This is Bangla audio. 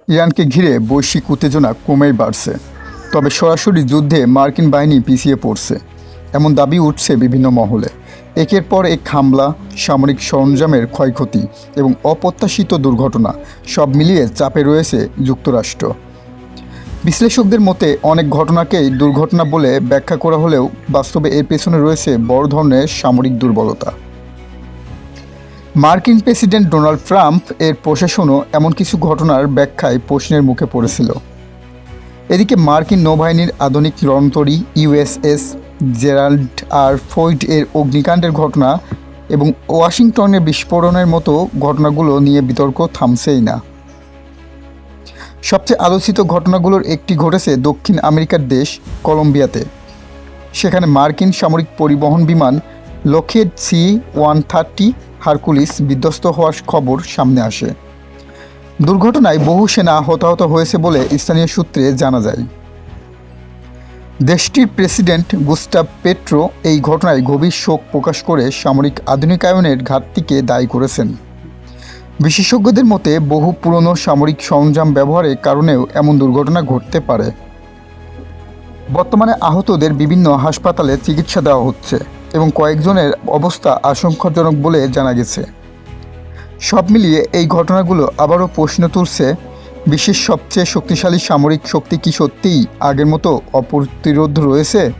ইরানকে ঘিরে বৈশ্বিক উত্তেজনা ক্রমেই বাড়ছে। তবে সরাসরি যুদ্ধে মার্কিন বাহিনী পিছিয়ে পড়ছে এমন দাবি উঠছে বিভিন্ন মহলে। একের পর এক হামলা, সামরিক সরঞ্জামের ক্ষয়ক্ষতি এবং অপ্রত্যাশিত দুর্ঘটনা সব মিলিয়ে চাপে রয়েছে যুক্তরাষ্ট্র। বিশ্লেষকদের মতে অনেক ঘটনাকেই দুর্ঘটনা বলে ব্যাখ্যা করা হলেও বাস্তবে এর পেছনে রয়েছে বড় ধরনের সামরিক দুর্বলতা। মার্কিন প্রেসিডেন্ট ডোনাল্ড ট্রাম্প এর প্রশাসনও এমন কিছু ঘটনার ব্যাখ্যায় প্রশ্নের মুখে পড়েছিল। এদিকে মার্কিন নৌবাহিনীর আধুনিক রণতরী ইউএসএস জেরাল্ড আর ফয়েড এর অগ্নিকাণ্ডের ঘটনা এবং ওয়াশিংটনের বিস্ফোরণের মতো ঘটনাগুলো নিয়ে বিতর্ক থামছেই না। সবচেয়ে আলোচিত ঘটনাগুলোর একটি ঘটেছে দক্ষিণ আমেরিকার দেশ কলম্বিয়াতে। সেখানে মার্কিন সামরিক পরিবহন বিমান লকহিড C-130 হারকুলিস বিধ্বস্ত হওয়ার খবর সামনে আসে। দুর্ঘটনায় বহু সেনা হতাহত হয়েছে বলে স্থানীয় সূত্রে জানা যায়। দেশটির প্রেসিডেন্ট গুস্টাভ পেট্রো এই ঘটনায় গভীর শোক প্রকাশ করে সামরিক আধুনিকায়নের ঘাটতিকে দায়ী করেছেন। বিশেষজ্ঞদের মতে বহু পুরনো সামরিক সরঞ্জাম ব্যবহারের কারণেও এমন দুর্ঘটনা ঘটতে পারে। বর্তমানে আহতদের বিভিন্ন হাসপাতালে চিকিৎসা দেওয়া হচ্ছে এবং কয়েকজনের অবস্থা আশঙ্কাজনক বলে জানা গেছে। সব মিলিয়ে এই ঘটনাগুলো আবারও প্রশ্ন তুলছে, বিশ্বের সবচেয়ে শক্তিশালী সামরিক শক্তি কি সত্যিই আগের মতো অপ্রতিরোধ রয়েছে?